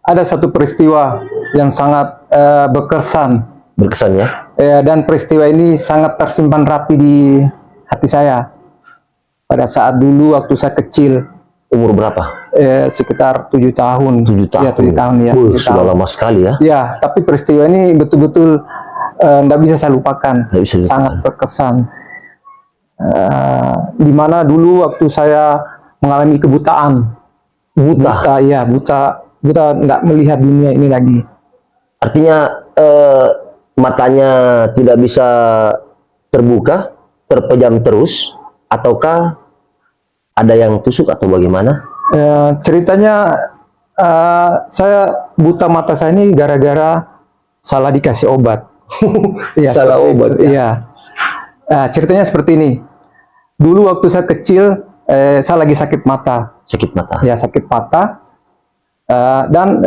ada satu peristiwa yang sangat berkesan. Berkesan ya? Dan peristiwa ini sangat tersimpan rapi di hati saya. Pada saat dulu waktu saya kecil. Umur berapa? Sekitar 7 tahun. 7 tahun? Ya, 7 tahun ya. Sudah lama sekali ya? Ya, tapi peristiwa ini betul-betul tidak bisa saya lupakan. Bisa lupakan. Sangat berkesan. Di mana dulu waktu saya mengalami kebutaan. Buta, ya, buta tidak melihat dunia ini lagi. Artinya matanya tidak bisa terbuka, terpejam terus, ataukah ada yang tusuk atau bagaimana? Ceritanya saya buta mata saya ini gara-gara salah dikasih obat. Ya, salah obat ya? Iya. Ceritanya seperti ini. Dulu waktu saya kecil, saya lagi sakit mata. Sakit mata? Ya, sakit mata. Dan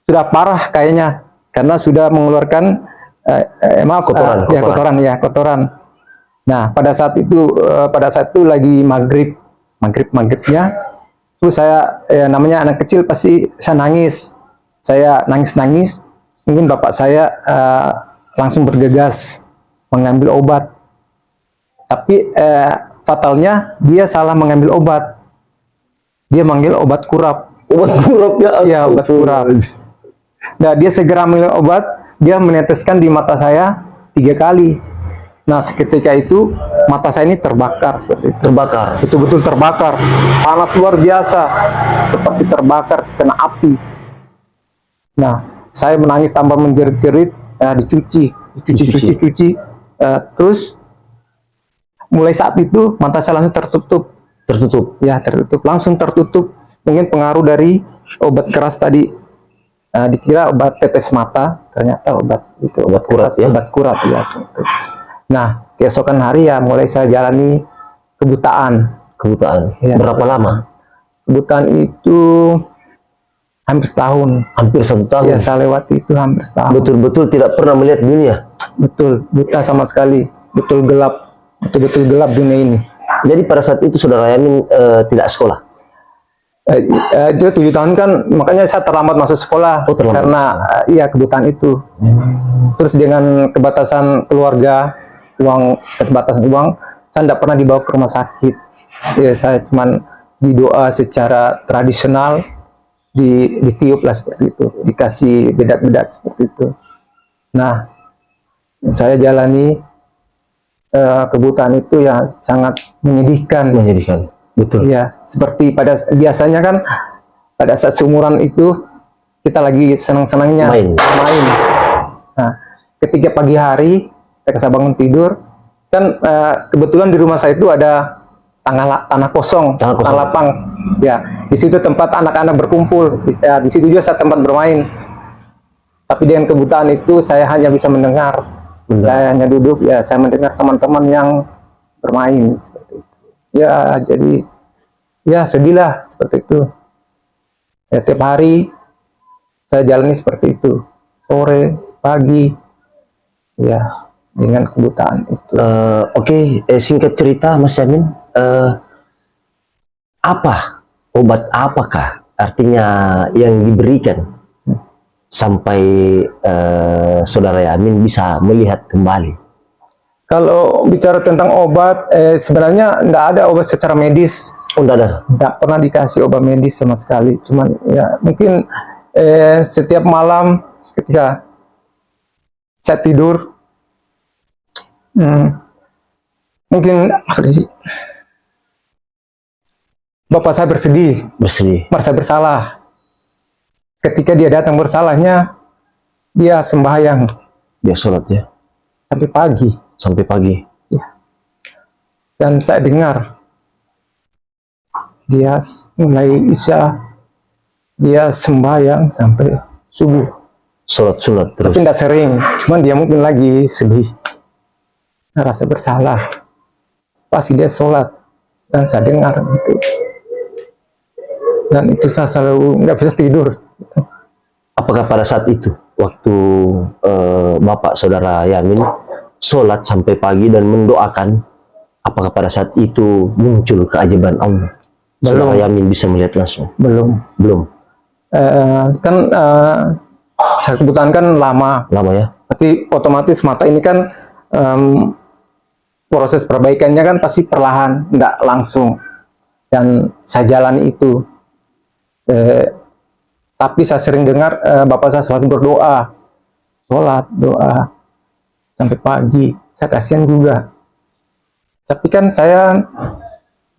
sudah parah kayaknya. Karena sudah mengeluarkan kotoran. Nah, pada saat itu lagi maghribnya, terus saya namanya anak kecil pasti saya nangis. Saya nangis. Mungkin bapak saya langsung bergegas mengambil obat. Tapi fatalnya dia salah mengambil obat. Dia manggil obat kurap. Obat kurap ya? Iya, obat kurap. Nah, dia segera minum obat, dia meneteskan di mata saya 3 kali. Nah, seketika itu mata saya ini terbakar seperti itu. Terbakar? Betul-betul terbakar. Panas luar biasa, seperti terbakar, kena api. Nah, saya menangis tanpa menjerit-jerit, dicuci. Terus mulai saat itu mata saya langsung tertutup. Tertutup? Ya, tertutup. Langsung tertutup. Mungkin pengaruh dari obat keras tadi. Dikira obat tetes mata, ternyata obat kurat ya? Obat kurat ya. Nah, keesokan hari ya mulai saya jalani kebutaan. Ya. Berapa lama? Kebutaan itu hampir setahun. Hampir 1 tahun? Ya, saya lewati itu hampir setahun. Betul-betul tidak pernah melihat dunia? Betul, buta sama sekali. Betul-betul gelap dunia ini. Jadi pada saat itu saudara Yamin tidak sekolah? Itu 7 tahun kan, makanya saya terlambat masuk sekolah. Karena kebutaan itu. Terus dengan keterbatasan keluarga, keterbatasan uang, saya tidak pernah dibawa ke rumah sakit. Ya, saya cuman didoa secara tradisional, ditiup lah seperti itu, dikasih bedak-bedak seperti itu. Nah, saya jalani kebutaan itu ya sangat menyedihkan. Betul. Ya, seperti biasanya kan pada saat seumuran itu kita lagi senang-senangnya main. Nah, ketika pagi hari ketika saya bangun tidur kan kebetulan di rumah saya itu ada tanah kosong, tanah lapang. Ya, di situ tempat anak-anak berkumpul. Di situ juga saya tempat bermain. Tapi dengan kebutaan itu saya hanya bisa mendengar. Saya hanya duduk, ya saya mendengar teman-teman yang bermain seperti itu. Ya, jadi ya sedih lah seperti itu. Ya, tiap hari saya jalani seperti itu, sore, pagi, ya dengan kebutaan itu. Oke, singkat cerita Mas Yamin, apakah artinya yang diberikan sampai saudara Yamin bisa melihat kembali? Kalau bicara tentang obat, sebenarnya tidak ada obat secara medis. Tidak pernah dikasih obat medis sama sekali. Cuman ya mungkin setiap malam ketika saya tidur, mungkin bapak saya bersedih, merasa bersalah. Ketika dia datang bersalahnya, dia sembahyang, dia sholat ya sampai pagi. Ya. Dan saya dengar dia mulai isya, dia sembahyang sampai subuh, sholat terus. Tapi tidak sering, cuman dia mungkin lagi sedih, rasa bersalah. Pasti dia sholat dan saya dengar itu. Dan itu saya selalu nggak bisa tidur. Apakah pada saat itu waktu bapak saudara Yamin sholat sampai pagi dan mendoakan, apakah pada saat itu muncul keajaiban Allah? Saudara Yamin bisa melihat langsung? Belum. Kan saya kebutuhan kan lama, Lama ya? berarti otomatis mata ini kan proses perbaikannya kan pasti perlahan, nggak langsung. Dan saya jalani itu. Tapi saya sering dengar bapak saya selalu berdoa, sholat, doa sampai pagi. Saya kasihan juga. Tapi kan saya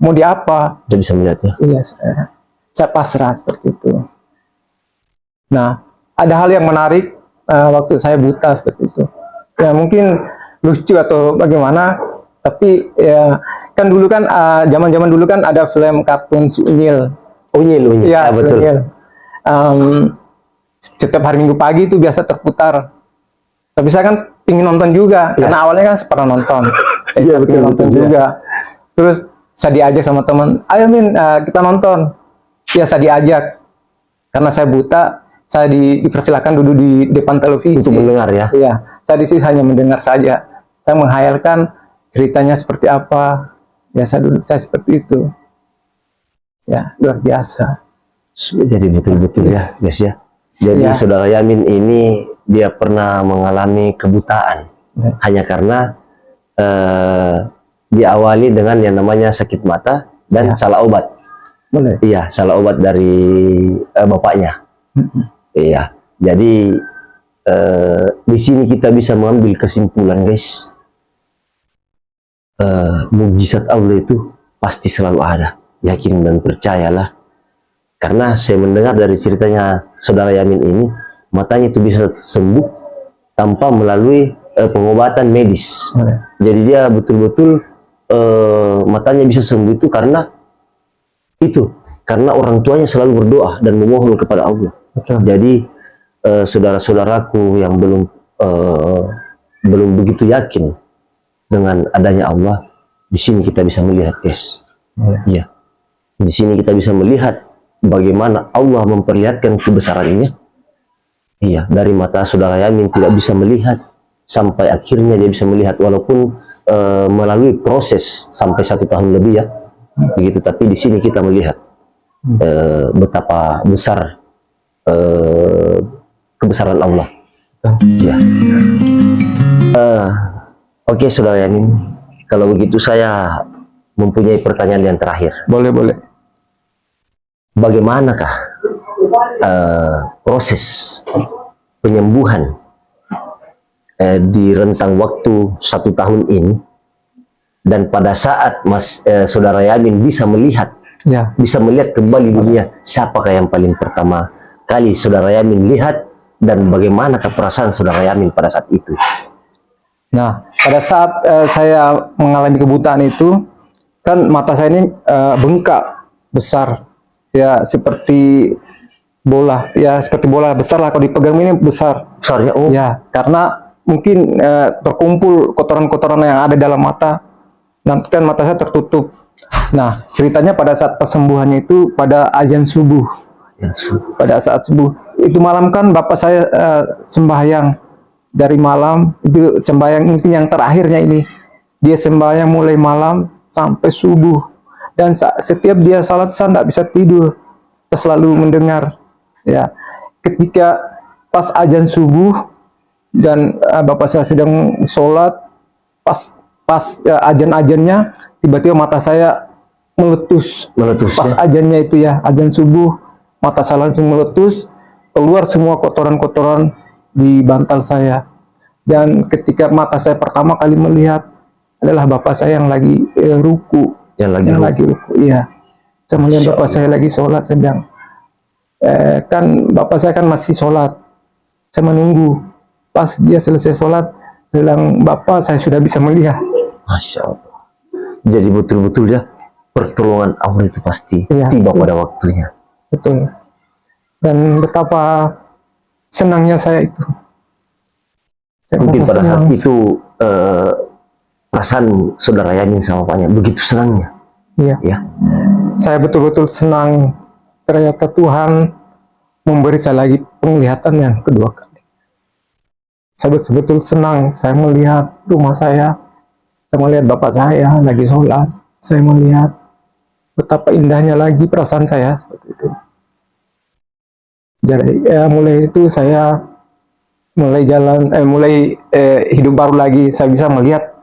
mau di apa? Tidak bisa melihatnya. Iya, saya pasrah seperti itu. Nah, ada hal yang menarik waktu saya buta seperti itu. Ya mungkin lucu atau bagaimana, tapi ya kan dulu kan zaman-zaman dulu kan ada film kartun si Unyil. Unyil. Iya, Ya, betul. Unyil. Setiap hari Minggu pagi itu biasa terputar. Tapi saya kan ingin nonton juga, karena awalnya kan saya pernah nonton. Iya, Saya betul, ingin nonton betul, juga. Terus saya diajak sama teman, ayo Min, kita nonton. Ya saya diajak, karena saya buta, saya dipersilakan duduk di depan televisi. Untuk mendengar ya. Iya, saya di sini hanya mendengar saja. Saya menghayalkan ceritanya seperti apa. Ya saya duduk saya seperti itu. Ya luar biasa. Jadi betul-betul ya, guys ya. Jadi Ya. saudara Yamin ini dia pernah mengalami kebutaan Ya. hanya karena diawali dengan yang namanya sakit mata dan Ya. salah obat. Boleh. Iya, salah obat dari bapaknya. Iya. Jadi di sini kita bisa mengambil kesimpulan, guys. Mukjizat Allah itu pasti selalu ada. Yakin dan percayalah. Karena saya mendengar dari ceritanya saudara Yamin ini, matanya itu bisa sembuh tanpa melalui pengobatan medis. Boleh. Jadi dia betul-betul matanya bisa sembuh itu karena orang tuanya selalu berdoa dan memohon kepada Allah. Betul. Jadi saudara-saudaraku yang belum begitu yakin dengan adanya Allah, di sini kita bisa melihat, guys. Iya. Di sini kita bisa melihat bagaimana Allah memperlihatkan kebesarannya. Iya, dari mata saudara Yamin tidak bisa melihat sampai akhirnya dia bisa melihat, walaupun melalui proses sampai 1 tahun lebih ya. Begitu, tapi di sini kita melihat betapa besar kebesaran Allah. Ya. Oke, saudara Yamin, kalau begitu saya mempunyai pertanyaan yang terakhir. Boleh, boleh. Bagaimanakah proses penyembuhan di rentang waktu 1 tahun ini, dan pada saat saudara Yamin bisa melihat kembali dunia, siapakah yang paling pertama kali saudara Yamin lihat, dan bagaimana perasaan saudara Yamin pada saat itu? Nah, pada saat saya mengalami kebutaan itu, kan mata saya ini bengkak besar, ya seperti bola, ya seperti bola besar lah, kalau dipegang ini besar. Besar ya? Oh. Ya, karena mungkin terkumpul kotoran-kotoran yang ada dalam mata, nanti kan mata saya tertutup. Nah, ceritanya pada saat persembuhannya itu pada azan subuh. Pada saat subuh itu malam kan bapak saya sembahyang dari malam, itu sembahyang mungkin yang terakhirnya ini, dia sembahyang mulai malam sampai subuh, dan setiap dia salat saya tidak bisa tidur, saya selalu mendengar. Ya, ketika pas azan subuh dan bapak saya sedang sholat, pas azan-azannya tiba-tiba mata saya meletus pas azannya itu ya, azan subuh, mata saya langsung meletus, keluar semua kotoran-kotoran di bantal saya. Dan ketika mata saya pertama kali melihat adalah bapak saya yang lagi ruku, iya, saya melihat bapak saya lagi sholat. Saya bilang, kan bapak saya kan masih sholat, saya menunggu. Pas dia selesai sholat, saya bilang, bapak saya sudah bisa melihat. Masya Allah. Jadi betul-betul ya, pertolongan Allah itu pasti tiba pada waktunya. Betul. Dan betapa senangnya saya itu. Mungkin pada saat itu perasaan saudara Yamin sama bapaknya begitu senangnya. Iya. Ya. Saya betul-betul senang. Ternyata Tuhan memberi saya lagi penglihatan yang kedua kali. Saya betul-betul senang. Saya melihat rumah saya melihat bapak saya lagi sholat. Saya melihat betapa indahnya lagi perasaan saya seperti itu. Jadi mulai itu saya mulai hidup baru lagi. Saya bisa melihat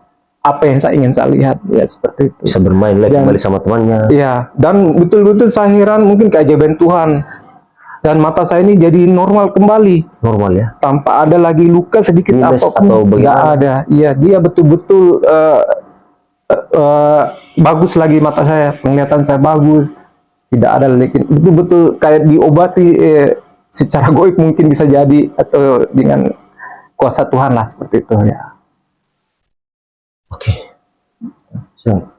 apa yang saya ingin saya lihat, ya seperti itu. Bisa bermain lagi Dan- kembali sama temannya. Iya, dan betul-betul saya heran mungkin keajaiban Tuhan. Dan mata saya ini jadi normal kembali, Normal ya. tanpa ada lagi luka sedikit Minus apapun. atau Nggak bagaimana? ada. Iya, dia betul-betul bagus lagi mata saya, penglihatan saya bagus. Tidak ada lagi, betul-betul kayak diobati secara goib mungkin bisa jadi, atau dengan kuasa Tuhan lah seperti itu ya. Oke. Siap.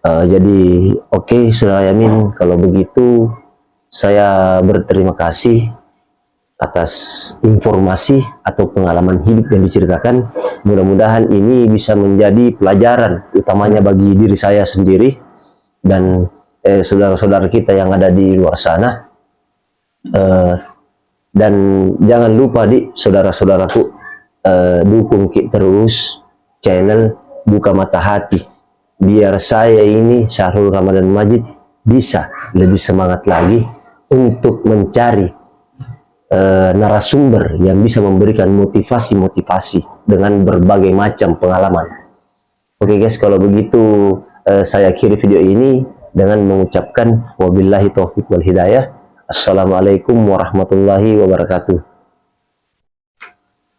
Jadi oke, Saudara Yamin, kalau begitu saya berterima kasih atas informasi atau pengalaman hidup yang diceritakan. Mudah-mudahan ini bisa menjadi pelajaran utamanya bagi diri saya sendiri dan saudara-saudara kita yang ada di luar sana. Dan jangan lupa saudara-saudaraku, dukung terus channel Buka Mata Hati, biar saya ini Syahrul Ramadan Majid bisa lebih semangat lagi untuk mencari narasumber yang bisa memberikan motivasi-motivasi dengan berbagai macam pengalaman. Oke guys, kalau begitu saya akhiri video ini dengan mengucapkan wabillahi taufiq wal hidayah. Assalamualaikum warahmatullahi wabarakatuh.